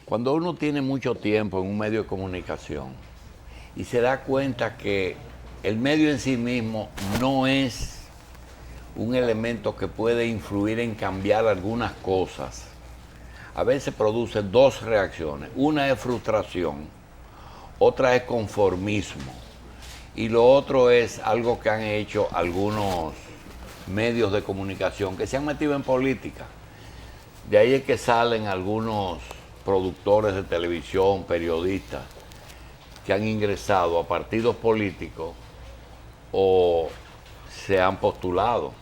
Cuando uno tiene mucho tiempo en un medio de comunicación y se da cuenta que el medio en sí mismo no es un elemento que puede influir en cambiar algunas cosas, a veces produce dos reacciones. Una es frustración, otra es conformismo y lo otro es algo que han hecho algunos medios de comunicación que se han metido en política. De ahí es que salen algunos productores de televisión, periodistas, que han ingresado a partidos políticos o se han postulado.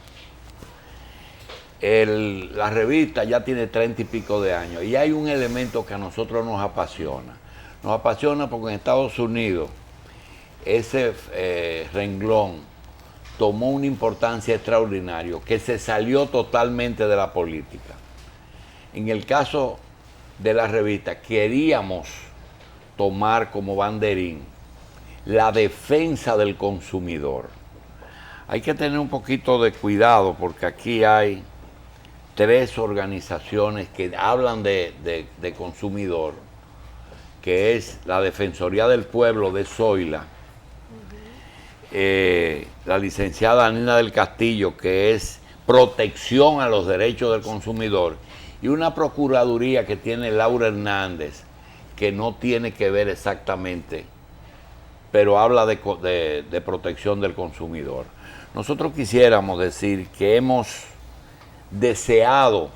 La revista ya tiene 30 y pico de años y hay un elemento que a nosotros nos apasiona. Nos apasiona porque en Estados Unidos ese renglón tomó una importancia extraordinaria que se salió totalmente de la política. En el caso de la revista, queríamos tomar como banderín la defensa del consumidor. Hay que tener un poquito de cuidado porque aquí hay tres organizaciones que hablan de consumidor, que es la Defensoría del Pueblo de Zoila, la licenciada Nina del Castillo, que es protección a los derechos del consumidor, y una procuraduría que tiene Laura Hernández, que no tiene que ver exactamente, pero habla de protección del consumidor. Nosotros quisiéramos decir que hemos deseado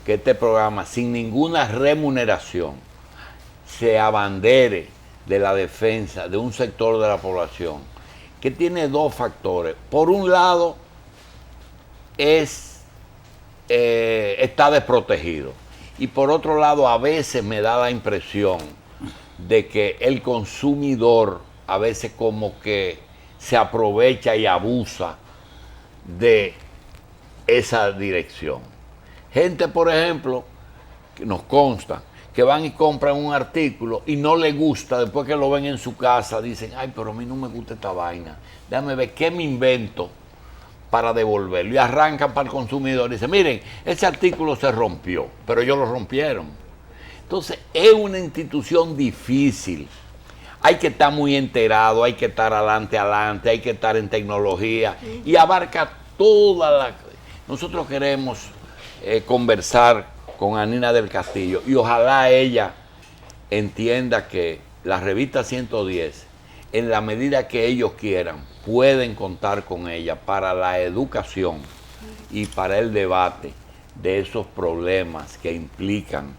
que este programa, sin ninguna remuneración, se abandere de la defensa de un sector de la población que tiene dos factores. Por un lado, está desprotegido. Y por otro lado, a veces me da la impresión de que el consumidor a veces como que se aprovecha y abusa de esa dirección. Gente, por ejemplo, que nos consta, que van y compran un artículo y no les gusta, después que lo ven en su casa, dicen, ay, pero a mí no me gusta esta vaina, déjame ver qué me invento para devolverlo. Y arrancan para el consumidor y dicen, miren, ese artículo se rompió, pero ellos lo rompieron. Entonces, es una institución difícil. Hay que estar muy enterado, hay que estar adelante, hay que estar en tecnología y abarca toda la... Nosotros queremos conversar con Anina del Castillo y ojalá ella entienda que la revista 110, en la medida que ellos quieran, pueden contar con ella para la educación y para el debate de esos problemas que implican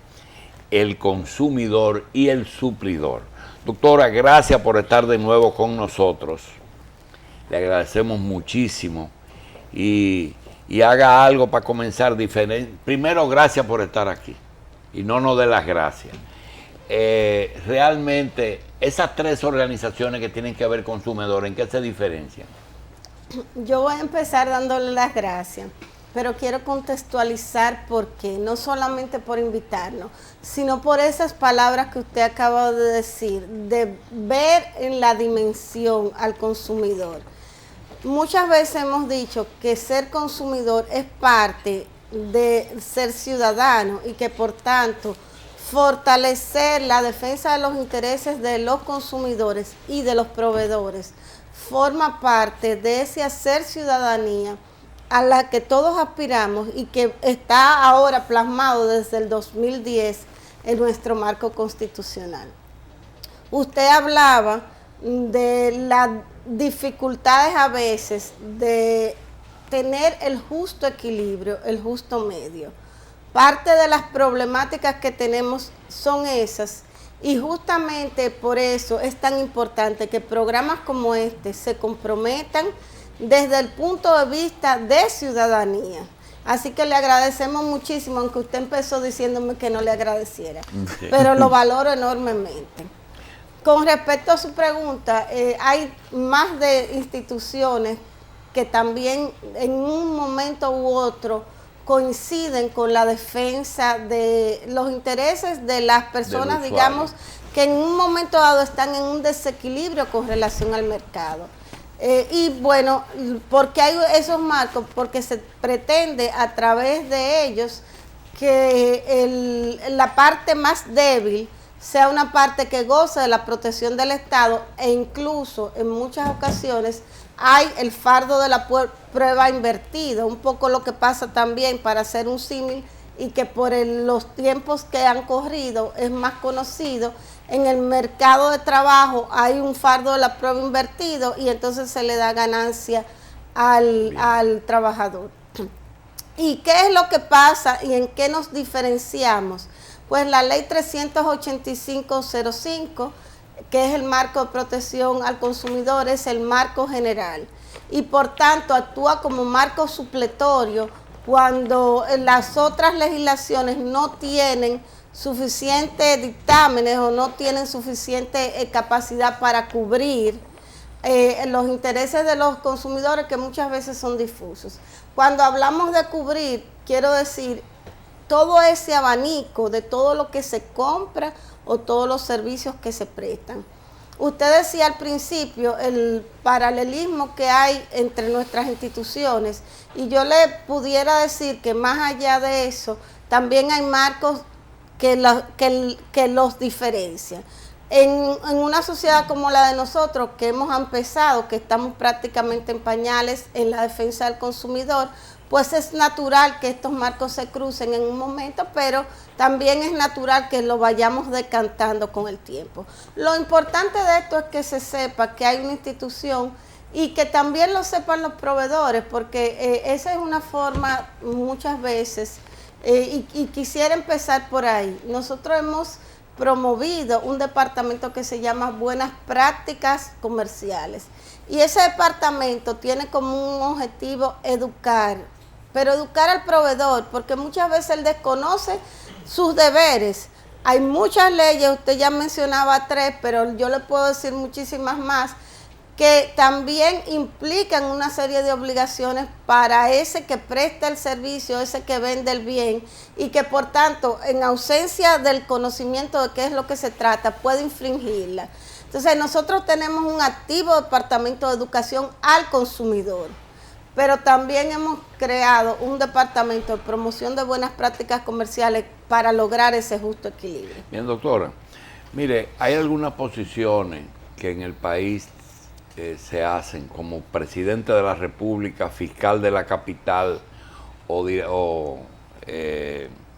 el consumidor y el suplidor. Doctora, gracias por estar de nuevo con nosotros. Le agradecemos muchísimo y haga algo para comenzar diferente. Primero, gracias por estar aquí y no nos dé las gracias. Realmente, esas tres organizaciones que tienen que ver con consumidores, ¿en qué se diferencian? Yo voy a empezar dándole las gracias, pero quiero contextualizar por qué, no solamente por invitarnos, sino por esas palabras que usted acaba de decir, de ver en la dimensión al consumidor. Muchas veces hemos dicho que ser consumidor es parte de ser ciudadano y que por tanto fortalecer la defensa de los intereses de los consumidores y de los proveedores forma parte de ese hacer ciudadanía a la que todos aspiramos y que está ahora plasmado desde el 2010 en nuestro marco constitucional. Usted hablaba de las dificultades a veces de tener el justo equilibrio, el justo medio. Parte de las problemáticas que tenemos son esas y justamente por eso es tan importante que programas como este se comprometan desde el punto de vista de ciudadanía. Así que le agradecemos muchísimo, aunque usted empezó diciéndome que no le agradeciera, pero lo valoro enormemente. Con respecto a su pregunta, hay más de instituciones que también en un momento u otro coinciden con la defensa de los intereses de las personas, digamos, que en un momento dado están en un desequilibrio con relación al mercado. Y bueno, ¿por qué hay esos marcos? Porque se pretende a través de ellos que la parte más débil sea una parte que goce de la protección del Estado, e incluso en muchas ocasiones hay el fardo de la prueba invertido, un poco lo que pasa también, para hacer un símil, y que por los tiempos que han corrido es más conocido. En el mercado de trabajo hay un fardo de la prueba invertido y entonces se le da ganancia al trabajador. ¿Y qué es lo que pasa y en qué nos diferenciamos? Pues la ley 385/05, que es el marco de protección al consumidor, es el marco general y por tanto actúa como marco supletorio cuando las otras legislaciones no tienen suficientes dictámenes o no tienen suficiente capacidad para cubrir los intereses de los consumidores, que muchas veces son difusos. Cuando hablamos de cubrir, quiero decir todo ese abanico de todo lo que se compra o todos los servicios que se prestan. Usted decía al principio el paralelismo que hay entre nuestras instituciones, y yo le pudiera decir que más allá de eso, también hay marcos que los diferencian. En una sociedad como la de nosotros, que hemos empezado, que estamos prácticamente en pañales en la defensa del consumidor, pues es natural que estos marcos se crucen en un momento, pero también es natural que lo vayamos decantando con el tiempo. Lo importante de esto es que se sepa que hay una institución y que también lo sepan los proveedores, porque esa es una forma muchas veces, y quisiera empezar por ahí. Nosotros hemos promovido un departamento que se llama Buenas Prácticas Comerciales, y ese departamento tiene como un objetivo educar, pero educar al proveedor, porque muchas veces él desconoce sus deberes. Hay muchas leyes, usted ya mencionaba 3, pero yo le puedo decir muchísimas más, que también implican una serie de obligaciones para ese que presta el servicio, ese que vende el bien, y que por tanto, en ausencia del conocimiento de qué es lo que se trata, puede infringirla. Entonces nosotros tenemos un activo departamento de educación al consumidor, pero también hemos creado un departamento de promoción de buenas prácticas comerciales para lograr ese justo equilibrio. Bien, doctora, mire, hay algunas posiciones que en el país se hacen, como presidente de la República, fiscal de la capital o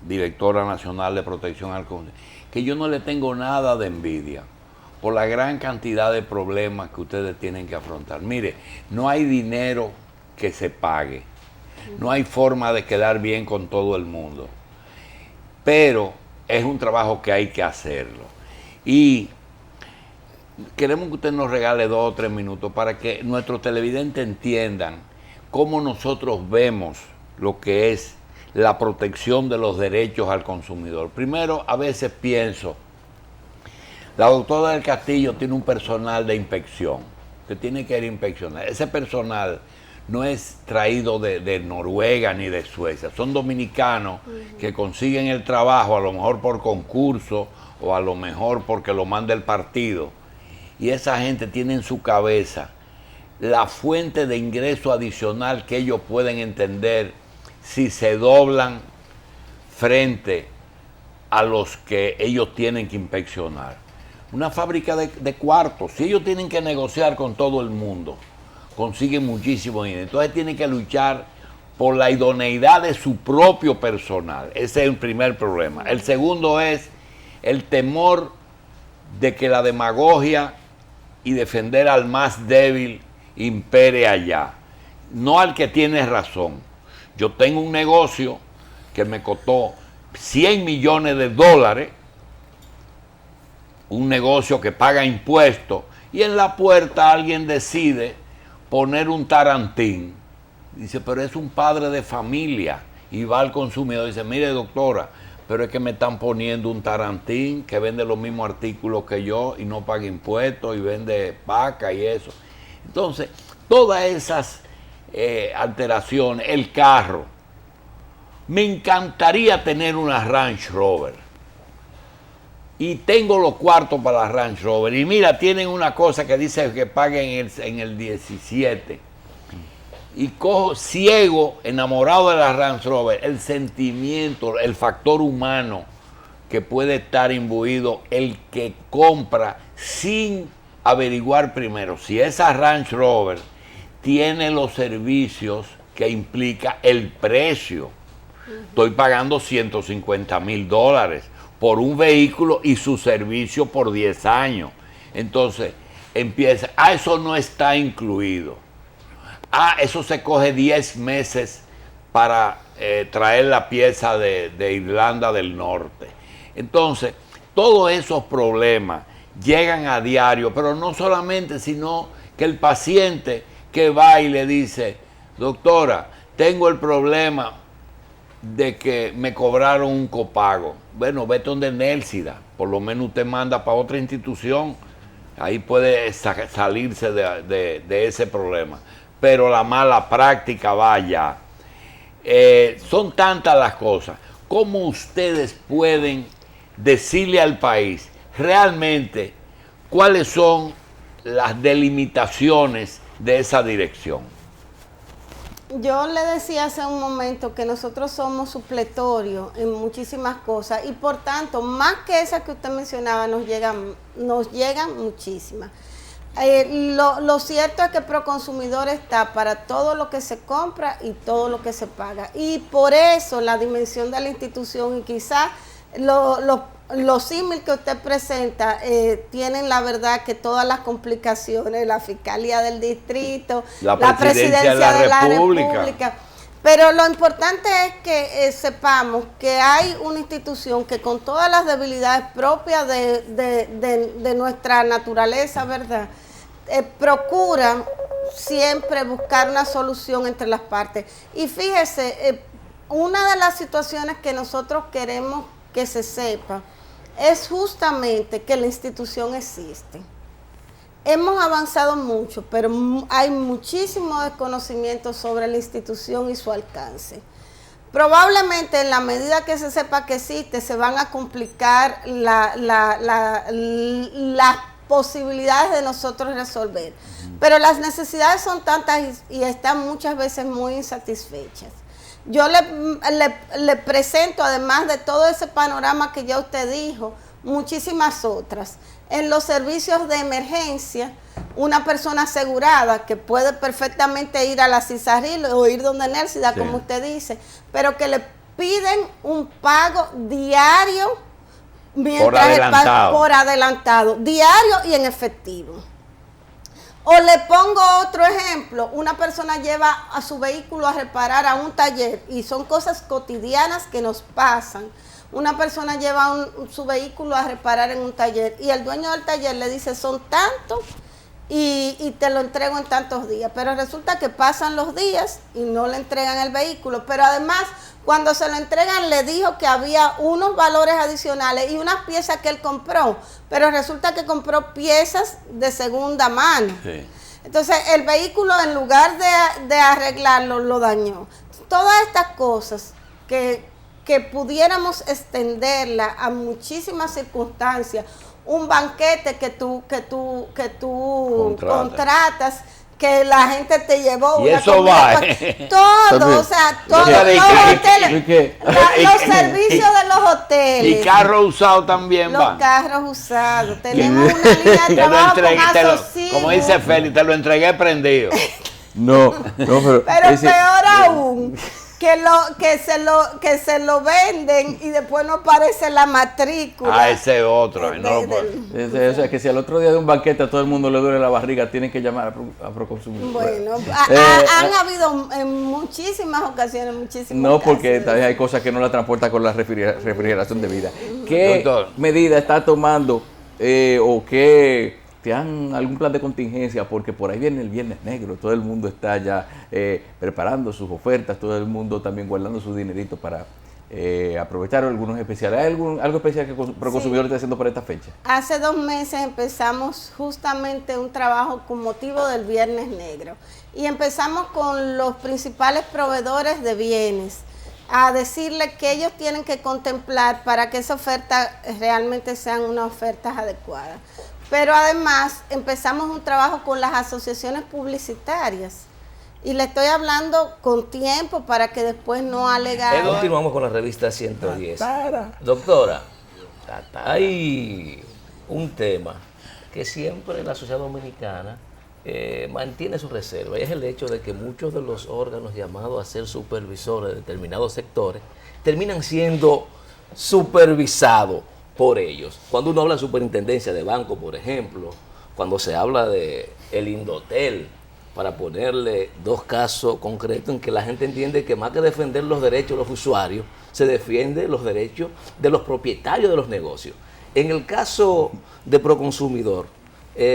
directora nacional de protección al consumidor, que yo no le tengo nada de envidia por la gran cantidad de problemas que ustedes tienen que afrontar. Mire, no hay dinero que se pague, no hay forma de quedar bien con todo el mundo, pero es un trabajo que hay que hacerlo. Y queremos que usted nos regale 2 o 3 minutos para que nuestros televidentes entiendan cómo nosotros vemos lo que es la protección de los derechos al consumidor. Primero, a veces pienso, la doctora del Castillo tiene un personal de inspección que tiene que ir a inspeccionar. Ese personal no es traído de Noruega ni de Suecia, son dominicanos que consiguen el trabajo a lo mejor por concurso o a lo mejor porque lo manda el partido. Y esa gente tiene en su cabeza la fuente de ingreso adicional que ellos pueden entender si se doblan frente a los que ellos tienen que inspeccionar. Una fábrica de cuartos, si ellos tienen que negociar con todo el mundo, consiguen muchísimo dinero. Entonces tienen que luchar por la idoneidad de su propio personal. Ese es el primer problema. El segundo es el temor de que la demagogia y defender al más débil impere allá, no al que tiene razón. Yo tengo un negocio que me costó $100 millones, un negocio que paga impuestos, y en la puerta alguien decide poner un tarantín. Dice, pero es un padre de familia, y va al consumidor y dice, mire doctora, pero es que me están poniendo un tarantín que vende los mismos artículos que yo y no paga impuestos y vende vaca y eso. Entonces, todas esas alteraciones, el carro, me encantaría tener una Range Rover. Y tengo los cuartos para la Range Rover. Y mira, tienen una cosa que dice que paguen en el 17. y cojo ciego, enamorado de la Range Rover, el sentimiento, el factor humano que puede estar imbuido el que compra sin averiguar primero si esa Range Rover tiene los servicios que implica el precio. Estoy pagando $150,000 por un vehículo y su servicio por 10 años. Entonces empieza, eso no está incluido. Eso se coge 10 meses para traer la pieza de Irlanda del Norte. Entonces, todos esos problemas llegan a diario, pero no solamente, sino que el paciente que va y le dice, doctora, tengo el problema de que me cobraron un copago. Bueno, vete donde Nelsida, por lo menos usted manda para otra institución, ahí puede salirse de ese problema. Pero la mala práctica vaya. Son tantas las cosas. ¿Cómo ustedes pueden decirle al país realmente cuáles son las delimitaciones de esa dirección? Yo le decía hace un momento que nosotros somos supletorios en muchísimas cosas y por tanto, más que esas que usted mencionaba, nos llegan muchísimas. Lo cierto es que Proconsumidor está para todo lo que se compra y todo lo que se paga. Y por eso la dimensión de la institución y quizás los símiles que usted presenta tienen la verdad que todas las complicaciones, la Fiscalía del Distrito, la Presidencia de la República. Pero lo importante es que sepamos que hay una institución que con todas las debilidades propias de nuestra naturaleza, ¿verdad? Procura siempre buscar una solución entre las partes. Y fíjese, una de las situaciones que nosotros queremos que se sepa es justamente que la institución existe. Hemos avanzado mucho, pero hay muchísimo desconocimiento sobre la institución y su alcance. Probablemente en la medida que se sepa que existe, se van a complicar las posibilidades de nosotros resolver. Pero las necesidades son tantas y están muchas veces muy insatisfechas. Yo le presento, además de todo ese panorama que ya usted dijo, muchísimas otras. En los servicios de emergencia, una persona asegurada que puede perfectamente ir a la Cisarril o ir donde Nelsida, sí, como usted dice, pero que le piden un pago diario por adelantado, diario y en efectivo. O le pongo otro ejemplo, una persona lleva a su vehículo a reparar a un taller y son cosas cotidianas que nos pasan. Una persona lleva su vehículo a reparar en un taller y el dueño del taller le dice son tantos y te lo entrego en tantos días, pero resulta que pasan los días y no le entregan el vehículo, pero además cuando se lo entregan le dijo que había unos valores adicionales y unas piezas que él compró, pero resulta que compró piezas de segunda mano. Sí. Entonces el vehículo en lugar de arreglarlo lo dañó. Todas estas cosas que pudiéramos extenderla a muchísimas circunstancias, un banquete que tú contratas, que la gente te llevó y una eso va, todo, o sea, todos los hoteles, los servicios de los hoteles. Y carros usados también los carros usados. Tenemos una línea de trabajo como dice Félix, te lo entregué prendido. No, pero peor aún, que se lo venden y después no aparece la matrícula. Ese otro. O sea, que si al otro día de un banquete a todo el mundo le duele la barriga, tienen que llamar a Proconsumidor. Bueno, han habido en muchísimas ocasiones, No, porque también hay cosas que no la transportan con la refrigeración debida. ¿Qué medida está tomando o qué algún plan de contingencia? Porque por ahí viene el Viernes Negro, todo el mundo está ya preparando sus ofertas, todo el mundo también guardando su dinerito para aprovechar algunos especiales. ¿Hay algo especial que Proconsumidor está haciendo para esta fecha? Hace 2 meses empezamos justamente un trabajo con motivo del Viernes Negro y empezamos con los principales proveedores de bienes a decirles que ellos tienen que contemplar para que esa oferta realmente sean unas ofertas adecuadas. Pero además empezamos un trabajo con las asociaciones publicitarias Y le estoy hablando con tiempo para que después no alegar. Continuamos con la revista 110. Doctora, hay un tema que siempre la sociedad dominicana mantiene su reserva, y es el hecho de que muchos de los órganos llamados a ser supervisores de determinados sectores terminan siendo supervisados por ellos. Cuando uno habla de superintendencia de banco, por ejemplo, cuando se habla de el Indotel, para ponerle dos casos concretos en que la gente entiende que más que defender los derechos de los usuarios, se defiende los derechos de los propietarios de los negocios. En el caso de Proconsumidor,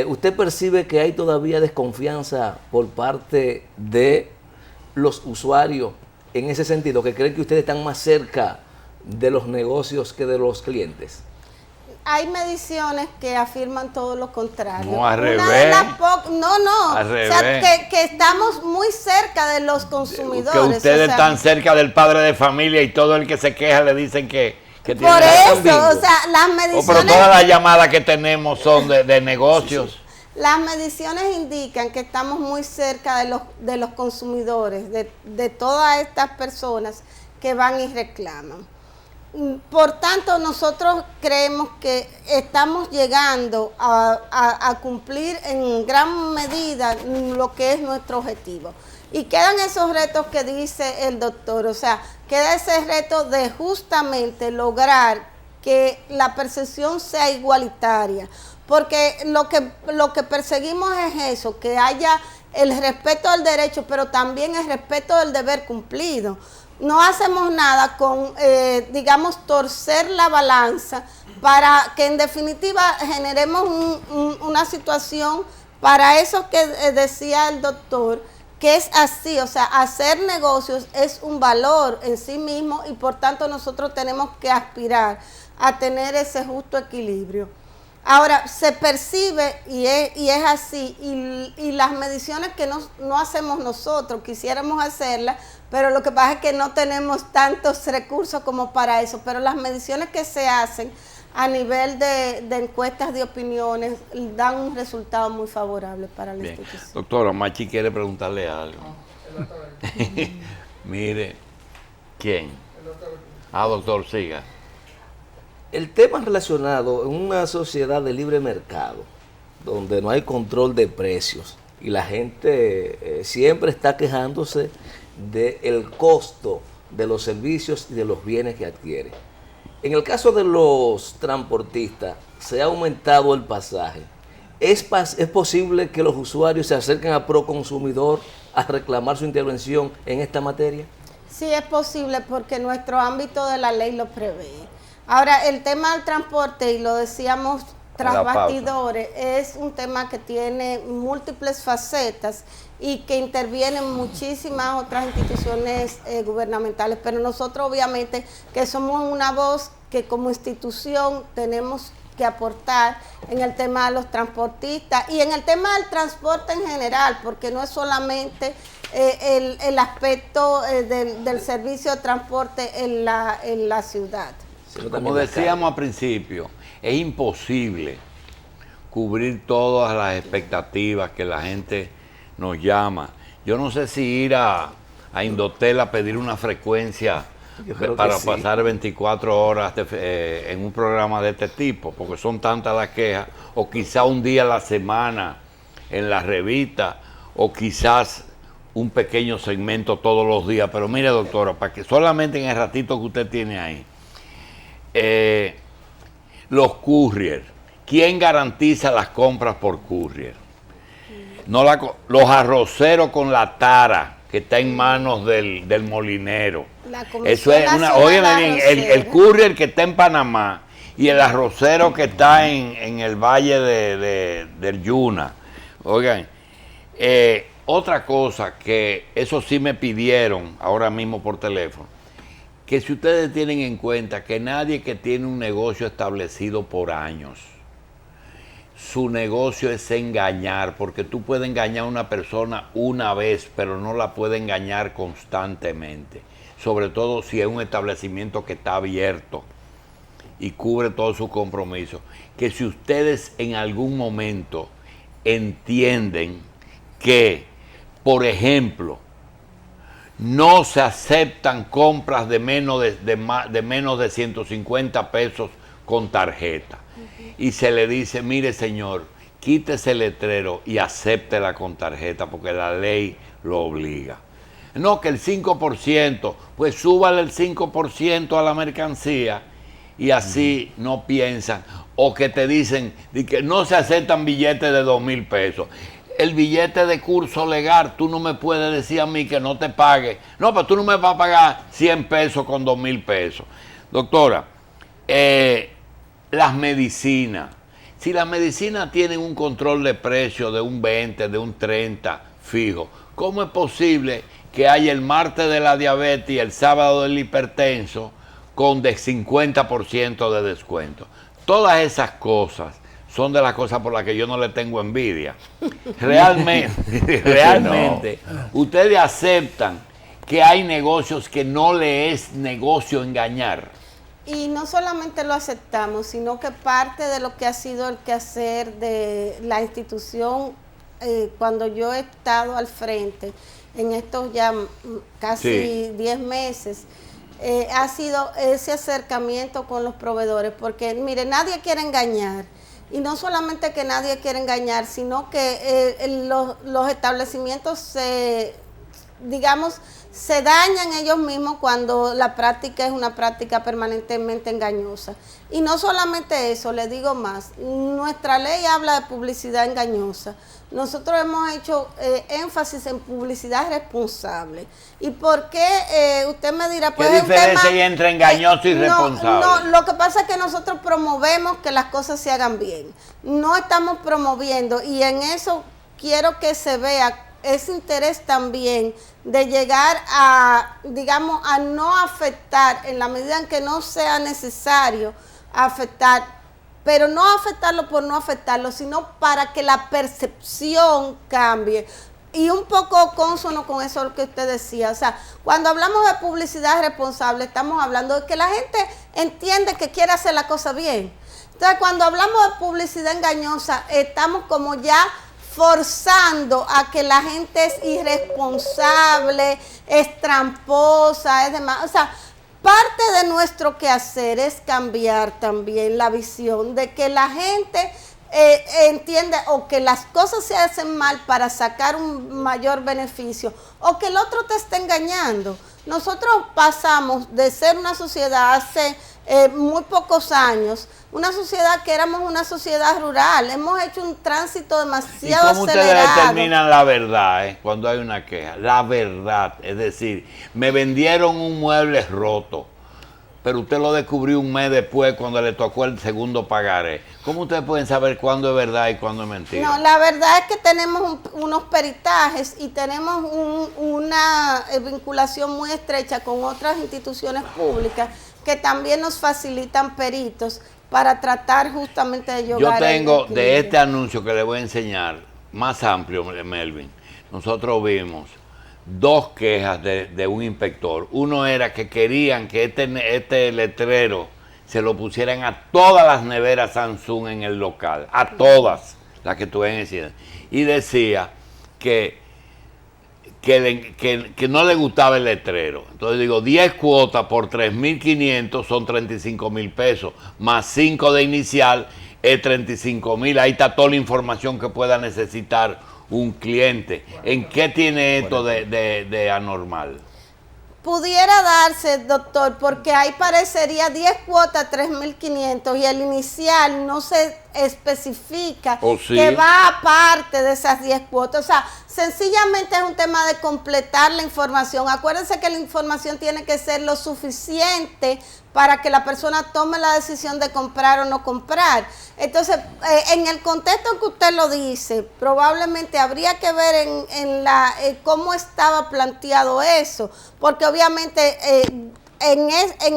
¿usted percibe que hay todavía desconfianza por parte de los usuarios en ese sentido, que creen que ustedes están más cerca de los negocios que de los clientes? Hay mediciones que afirman todo lo contrario. No, al revés. Al revés. O sea, que estamos muy cerca de los consumidores. Que ustedes están cerca del padre de familia y todo el que se queja le dicen que tiene por eso, o sea, las mediciones... pero todas las llamadas que tenemos son de negocios. Sí. Las mediciones indican que estamos muy cerca de los consumidores, de todas estas personas que van y reclaman. Por tanto, nosotros creemos que estamos llegando a cumplir en gran medida lo que es nuestro objetivo. Y quedan esos retos que dice el doctor, o sea, queda ese reto de justamente lograr que la percepción sea igualitaria, porque lo que perseguimos es eso, que haya el respeto del derecho, pero también el respeto del deber cumplido. No hacemos nada con, digamos, torcer la balanza para que en definitiva generemos una situación para eso que decía el doctor, que es así, o sea, hacer negocios es un valor en sí mismo y por tanto nosotros tenemos que aspirar a tener ese justo equilibrio. Ahora, se percibe y es así, y las mediciones que no hacemos nosotros, quisiéramos hacerlas, pero lo que pasa es que no tenemos tantos recursos como para eso, pero las mediciones que se hacen a nivel de encuestas de opiniones dan un resultado muy favorable para la institución. Doctora, Machi quiere preguntarle algo. Mire, ¿quién? Doctor, siga. El tema relacionado en una sociedad de libre mercado, donde no hay control de precios y la gente siempre está quejándose del costo de los servicios y de los bienes que adquiere. En el caso de los transportistas, se ha aumentado el pasaje. ¿Es posible que los usuarios se acerquen a Proconsumidor a reclamar su intervención en esta materia? Sí, es posible porque nuestro ámbito de la ley lo prevé. Ahora, el tema del transporte, y lo decíamos tras bastidores, es un tema que tiene múltiples facetas y que intervienen muchísimas otras instituciones gubernamentales, pero nosotros obviamente que somos una voz que como institución tenemos que aportar en el tema de los transportistas y en el tema del transporte en general, porque no es solamente el aspecto del servicio de transporte en la ciudad. Como decíamos al principio, es imposible cubrir todas las expectativas que la gente nos llama. Yo no sé si ir a Indotel a pedir una frecuencia para pasar 24 horas en un programa de este tipo, porque son tantas las quejas, o quizá un día a la semana en la revista, o quizás un pequeño segmento todos los días. Pero mire, doctora, para que solamente en el ratito que usted tiene ahí, los courier, ¿quién garantiza las compras por courier? No los arroceros con la tara que está en manos del molinero. Eso es óyeme bien, el courier que está en Panamá y el arrocero que está en el valle del Yuna. Oigan, otra cosa que eso sí me pidieron ahora mismo por teléfono, que si ustedes tienen en cuenta que nadie que tiene un negocio establecido por años, su negocio es engañar, porque tú puedes engañar a una persona una vez, pero no la puedes engañar constantemente, sobre todo si es un establecimiento que está abierto y cubre todos sus compromisos. Que si ustedes en algún momento entienden que Por ejemplo, no se aceptan compras de menos de 150 pesos con tarjeta. Y se le dice, mire señor, quítese el letrero y acéptela con tarjeta porque la ley lo obliga. No, que el 5%, pues súbale el 5% a la mercancía y así no piensan. O que te dicen que no se aceptan billetes de 2,000 pesos. El billete de curso legal, tú no me puedes decir a mí que no te pague. No, pero tú no me vas a pagar 100 pesos con 2,000 pesos. Doctora, las medicinas. Si las medicinas tienen un control de precio de un 20, de un 30 fijo, ¿cómo es posible que haya el martes de la diabetes y el sábado del hipertenso con de 50% de descuento? Todas esas cosas son de las cosas por las que yo no le tengo envidia. Realmente, ustedes aceptan que hay negocios que no le es negocio engañar. Y no solamente lo aceptamos, sino que parte de lo que ha sido el quehacer de la institución cuando yo he estado al frente en estos ya casi 10 meses, ha sido ese acercamiento con los proveedores, porque mire, nadie quiere engañar. Y no solamente que nadie quiere engañar, sino que los establecimientos se dañan ellos mismos cuando la práctica es una práctica permanentemente engañosa. Y no solamente eso, le digo más, nuestra ley habla de publicidad engañosa. Nosotros hemos hecho énfasis en publicidad responsable. ¿Y por qué? Usted me dirá, pues ¿qué diferencia hay entre engañoso y responsable? No, lo que pasa es que nosotros promovemos que las cosas se hagan bien. No estamos promoviendo, y en eso quiero que se vea ese interés también de llegar a, a no afectar en la medida en que no sea necesario afectar, pero no afectarlo por no afectarlo, sino para que la percepción cambie. Y un poco consono con eso que usted decía, o sea, cuando hablamos de publicidad responsable, estamos hablando de que la gente entiende que quiere hacer la cosa bien. Entonces, cuando hablamos de publicidad engañosa, estamos como ya forzando a que la gente es irresponsable, es tramposa, es demás. O sea, parte de nuestro quehacer es cambiar también la visión de que la gente entiende o que las cosas se hacen mal para sacar un mayor beneficio o que el otro te está engañando. Nosotros pasamos de ser una sociedad hace muy pocos años, una sociedad que éramos una sociedad rural, hemos hecho un tránsito demasiado acelerado. ¿Y cómo ustedes determinan la verdad cuando hay una queja? La verdad, es decir, me vendieron un mueble roto, pero usted lo descubrió un mes después cuando le tocó el segundo pagaré. ¿Cómo ustedes pueden saber cuándo es verdad y cuándo es mentira? No, la verdad es que tenemos unos peritajes y tenemos una vinculación muy estrecha con otras instituciones públicas que también nos facilitan peritos para tratar justamente de llegar. Yo tengo de este anuncio que le voy a enseñar, más amplio, Melvin, nosotros vimos 2 quejas de un inspector. Uno era que querían que este letrero se lo pusieran a todas las neveras Samsung en el local, a todas las que tuvieran ese. Y decía que no le gustaba el letrero. Entonces digo, 10 cuotas por 3.500 son 35,000 pesos, más 5 de inicial es 35,000. Ahí está toda la información que pueda necesitar un cliente. ¿En qué tiene esto de anormal? Pudiera darse, doctor, porque ahí parecería 10 cuotas, 3.500, y el inicial no se especifica que va aparte de esas 10 cuotas. O sea, sencillamente es un tema de completar la información. Acuérdense que la información tiene que ser lo suficiente para que la persona tome la decisión de comprar o no comprar. Entonces, en el contexto en que usted lo dice, probablemente habría que ver en cómo estaba planteado eso, porque obviamente en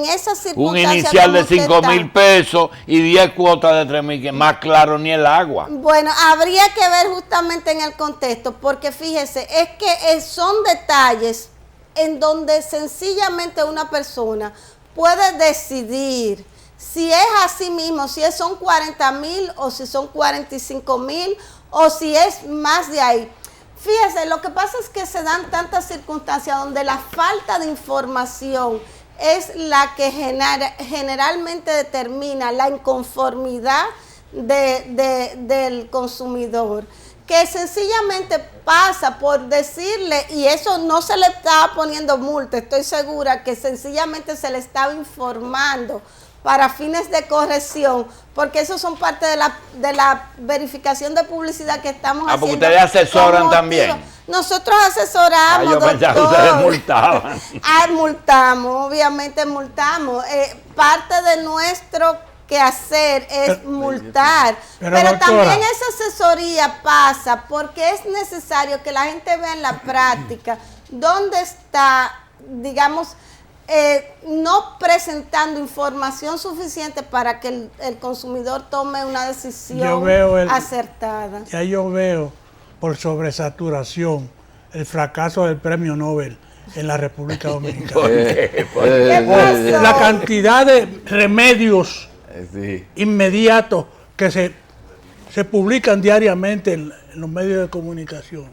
esas circunstancias... Un inicial de 5,000 pesos y 10 cuotas de 3,000, más claro ni el agua. Bueno, habría que ver justamente en el contexto, porque fíjese, es que son detalles en donde sencillamente una persona puede decidir si es así mismo, si son 40,000 o si son 45,000 o si es más de ahí. Fíjese, lo que pasa es que se dan tantas circunstancias donde la falta de información es la que generalmente determina la inconformidad del consumidor, que sencillamente pasa por decirle, y eso no se le estaba poniendo multa, estoy segura que sencillamente se le estaba informando para fines de corrección, porque eso son parte de la verificación de publicidad que estamos haciendo. Porque ustedes asesoran también. Nosotros asesoramos, yo pensaba que ustedes multaban. Multamos, obviamente multamos. Parte de nuestro quehacer es multar. Pero también esa asesoría pasa porque es necesario que la gente vea en la práctica dónde está, digamos, no presentando información suficiente para que el consumidor tome una decisión acertada. Ya yo veo por sobresaturación el fracaso del premio Nobel en la República Dominicana. ¿Por qué? ¿Qué pasó? La cantidad de remedios inmediatos que se publican diariamente en los medios de comunicación,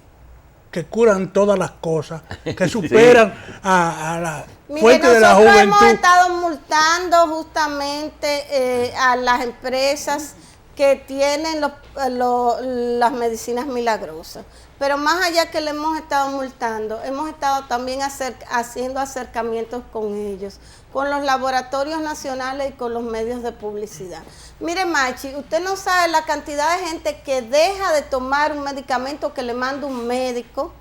que curan todas las cosas, que superan a la fuente de la juventud. Nosotros hemos estado multando justamente a las empresas que tienen las medicinas milagrosas. Pero más allá que le hemos estado multando, hemos estado también haciendo acercamientos con ellos, con los laboratorios nacionales y con los medios de publicidad. Mire, Machi, usted no sabe la cantidad de gente que deja de tomar un medicamento que le manda un médico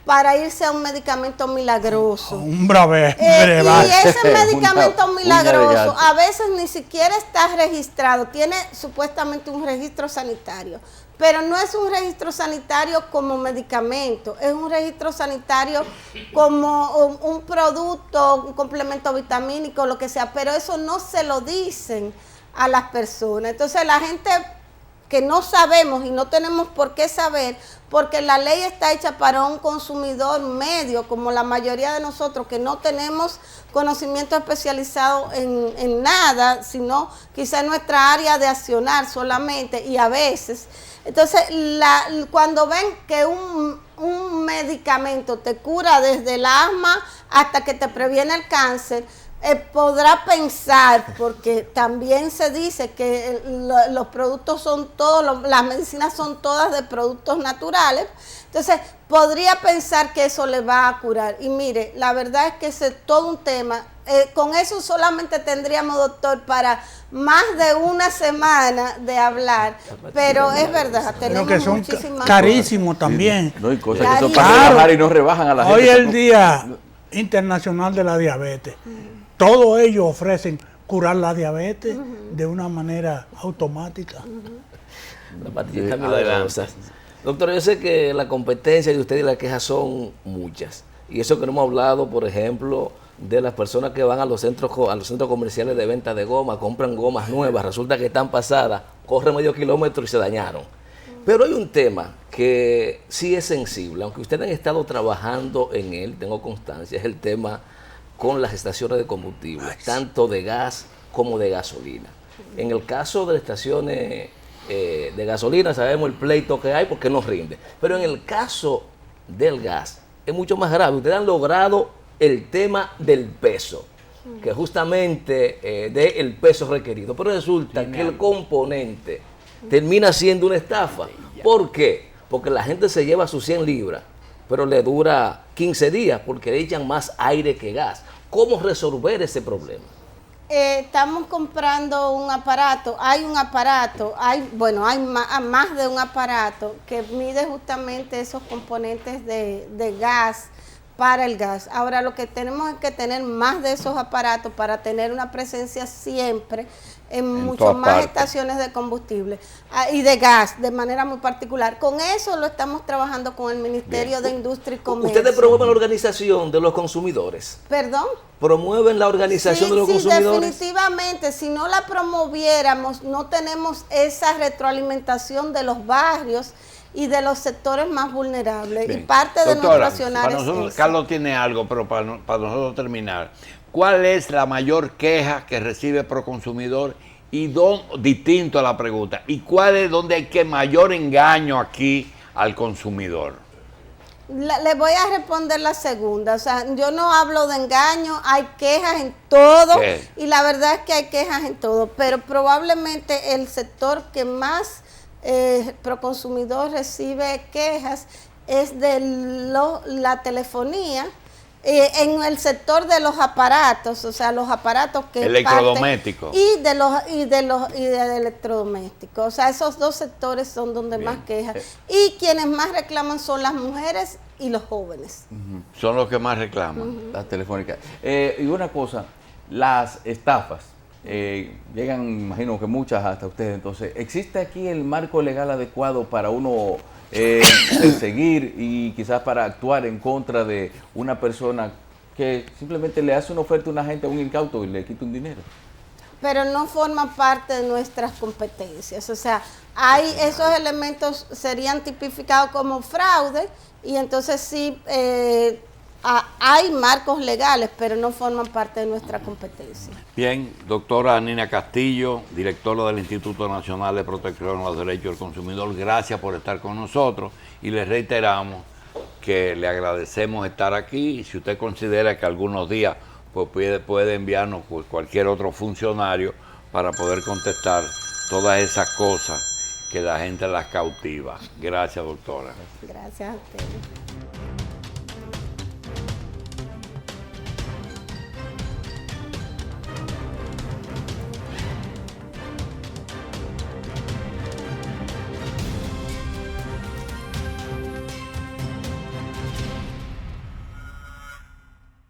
para irse a un medicamento milagroso. Un breve. Y ese medicamento milagroso a veces ni siquiera está registrado, tiene supuestamente un registro sanitario, pero no es un registro sanitario como medicamento, es un registro sanitario como un producto, un complemento vitamínico, lo que sea, pero eso no se lo dicen a las personas. Entonces la gente que no sabemos y no tenemos por qué saber, porque la ley está hecha para un consumidor medio, como la mayoría de nosotros, que no tenemos conocimiento especializado en nada, sino quizá en nuestra área de accionar solamente, y a veces. Entonces, cuando ven que un medicamento te cura desde el asma hasta que te previene el cáncer, podrá pensar, porque también se dice que los productos son todos, las medicinas son todas de productos naturales, entonces podría pensar que eso le va a curar. Y mire, la verdad es que ese es todo un tema. Con eso solamente tendríamos, doctor, para más de una semana de hablar, pero es verdad, tenemos que son muchísimas carísimos también. No hay cosas que son para rebajar y no rebajan a la gente. Hoy es el Día Internacional de la Diabetes. Todos ellos ofrecen curar la diabetes de una manera automática. Doctor, yo sé que la competencia de ustedes y las quejas son muchas. Y eso que no hemos hablado, por ejemplo, de las personas que van a los centros comerciales de venta de goma, compran gomas nuevas, resulta que están pasadas, corren medio kilómetro y se dañaron. Pero hay un tema que sí es sensible, aunque ustedes han estado trabajando en él, tengo constancia, es el tema con las estaciones de combustible, tanto de gas como de gasolina. En el caso de las estaciones de gasolina sabemos el pleito que hay porque no rinde, pero en el caso del gas es mucho más grave. Ustedes han logrado el tema del peso, que justamente del peso requerido, pero resulta que el componente termina siendo una estafa. ¿Por qué? Porque la gente se lleva sus 100 libras, pero le dura 15 días porque le echan más aire que gas. ¿Cómo resolver ese problema? Estamos comprando un aparato, hay más de un aparato que mide justamente esos componentes de gas para el gas. Ahora lo que tenemos es que tener más de esos aparatos para tener una presencia siempre en muchas más estaciones de combustible y de gas de manera muy particular. Con eso lo estamos trabajando con el Ministerio de Industria y Comercio. ¿Ustedes promueven la organización de los consumidores? ¿Perdón? ¿Promueven la organización de los consumidores? Definitivamente. Si no la promoviéramos, no tenemos esa retroalimentación de los barrios y de los sectores más vulnerables. Bien. Y parte de nuestro accionar es eso. Carlos tiene algo, pero para nosotros terminar, ¿cuál es la mayor queja que recibe Proconsumidor? Y distinto a la pregunta, ¿y cuál es donde hay que mayor engaño aquí al consumidor? Le voy a responder la segunda. O sea, yo no hablo de engaño, hay quejas en todo. ¿Qué? Y la verdad es que hay quejas en todo. Pero probablemente el sector que más Proconsumidor recibe quejas es de la telefonía. En el sector de los aparatos, o sea, los aparatos que electrodomésticos y de electrodomésticos, o sea, esos dos sectores son donde más quejas y quienes más reclaman son las mujeres y los jóvenes. Son los que más reclaman. Las telefónicas. Y una cosa, las estafas llegan, imagino que muchas hasta ustedes. Entonces, ¿existe aquí el marco legal adecuado para uno seguir y quizás para actuar en contra de una persona que simplemente le hace una oferta a un agente, a un incauto y le quita un dinero? Pero no forma parte de nuestras competencias, o sea, esos elementos serían tipificados como fraude y entonces sí hay marcos legales, pero no forman parte de nuestra competencia. Bien, doctora Nina Castillo, directora del Instituto Nacional de Protección a los Derechos del Consumidor, gracias por estar con nosotros y les reiteramos que le agradecemos estar aquí y si usted considera que algunos días pues puede enviarnos cualquier otro funcionario para poder contestar todas esas cosas que la gente las cautiva. Gracias, doctora. Gracias a ustedes.